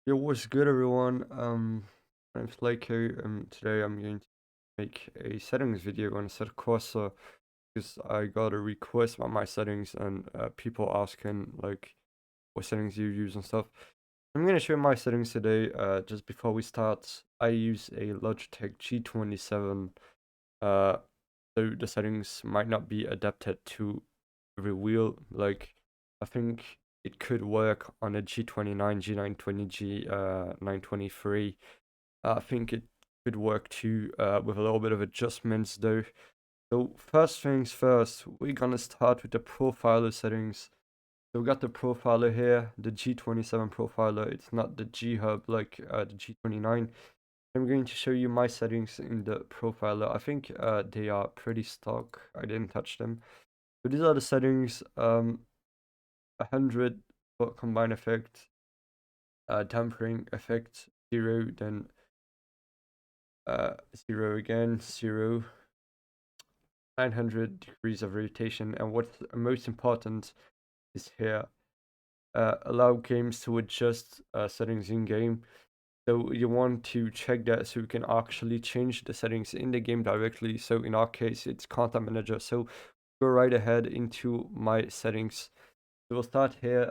Yo, what's good, everyone? My name's Laiko, and today I'm going to make a settings video on Assetto Corsa because I got a request about my settings and people asking like what settings you use and stuff. I'm going to show my settings today. Just before we start, I use a Logitech G27. So the settings might not be adapted to every wheel. Like, I think it could work on a G29, G920, G923. I think it could work too with a little bit of adjustments though. So first things first, we're gonna start with the profiler settings. So we got the profiler here, the G27 profiler. It's not the G hub like the G29. I'm going to show you my settings in the profiler. I think they are pretty stock. I didn't touch them. So these are the settings. 100 for combine effect, dampering effect 0, then 0 again, 0, 900 degrees of rotation, and what's most important is here, allow games to adjust settings in game. So you want to check that so you can actually change the settings in the game directly. So in our case, it's content manager. So go right ahead into my settings. So we'll start here.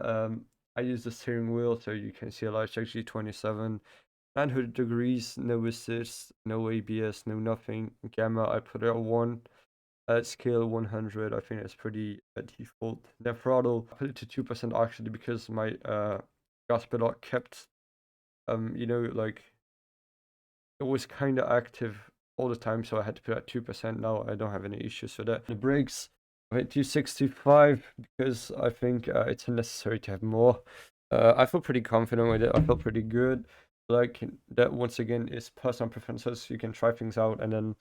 I use the steering wheel, so you can see a Logitech G27, 900 degrees, no assist, no ABS, no nothing. Gamma, I put it at 1. Scale 100, I think that's pretty default. Then throttle, I put it to 2% actually because my gas pedal kept, like it was kind of active all the time, so I had to put it at 2%. Now I don't have any issues with that. The brakes, I went to 65 because I think it's unnecessary to have more. I feel pretty confident with it. I feel pretty good. Like that, once again, is personal preferences. You can try things out, and then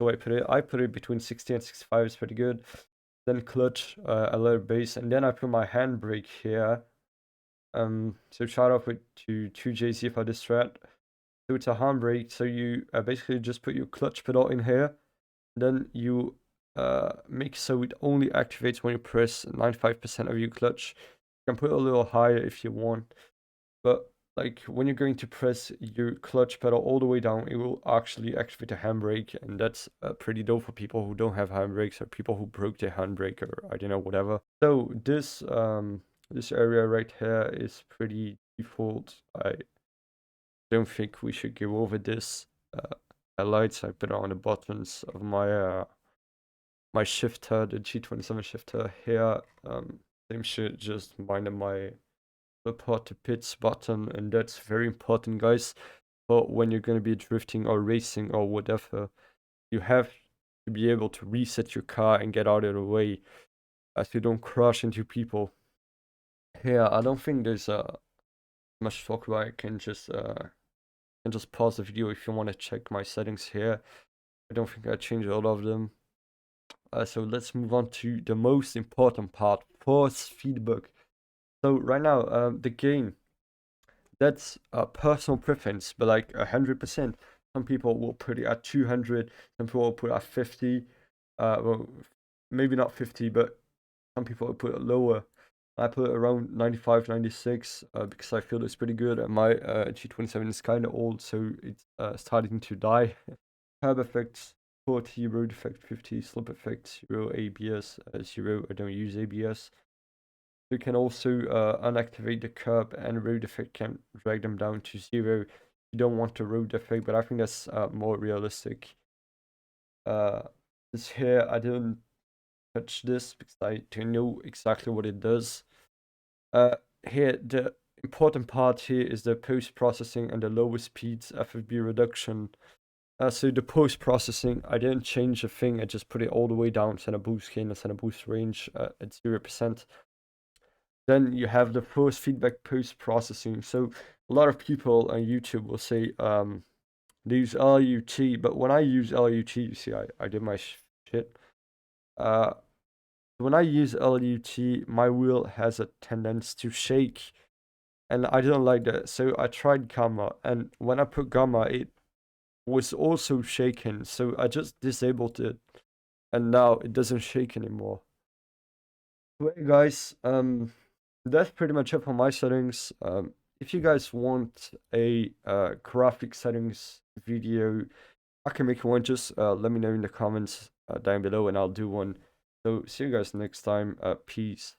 the way I put it between 60 and 65 is pretty good. Then clutch, a little bass, and then I put my handbrake here. So start off with to touge for this strat. So it's a handbrake. So you basically just put your clutch pedal in here, then you make so it only activates when you press 95% of your clutch. You can put it a little higher if you want, but like when you're going to press your clutch pedal all the way down, it will actually activate the handbrake, and that's pretty dope for people who don't have handbrakes or people who broke their handbrake or I don't know, whatever. So this area right here is pretty default. I don't think we should go over this. Lights, I put it on the buttons of my my shifter, the G27 shifter here. Same shit, just minding my report to pits button, and that's very important, guys. But when you're gonna be drifting or racing or whatever, you have to be able to reset your car and get out of the way, as you don't crash into people. Here, I don't think there's much to talk about. I can just pause the video if you want to check my settings here. I don't think I changed all of them. So let's move on to the most important part, force feedback. So right now, the game, that's a personal preference, but like 100%. Some people will put it at 200, some people will put it at 50. Well, maybe not 50, but some people will put it lower. I put it around 95, 96 because I feel it's pretty good. And my G27 is kind of old, so it's starting to die. Curb effects 40, road effect 50, slip effect 0, ABS 0. I don't use ABS. You can also unactivate the curb, and road effect can drag them down to 0. You don't want the road effect, but I think that's more realistic. This here, I didn't touch this because I don't know exactly what it does. Here, the important part here is the post-processing and the lower speeds FFB reduction. So the post-processing, I didn't change a thing. I just put it all the way down, center boost gain and center boost range at 0%. Then you have the force feedback post-processing. So a lot of people on YouTube will say they use LUT, but when I use LUT, you see, I did my shit. When I use LUT, my wheel has a tendency to shake, and I didn't like that. So I tried gamma, and when I put gamma, it was also shaking. So I just disabled it, and now it doesn't shake anymore. Anyway, guys, that's pretty much it for my settings. if you guys want a graphic settings video, I can make one. Just let me know in the comments down below, and I'll do one. So see you guys next time. Peace.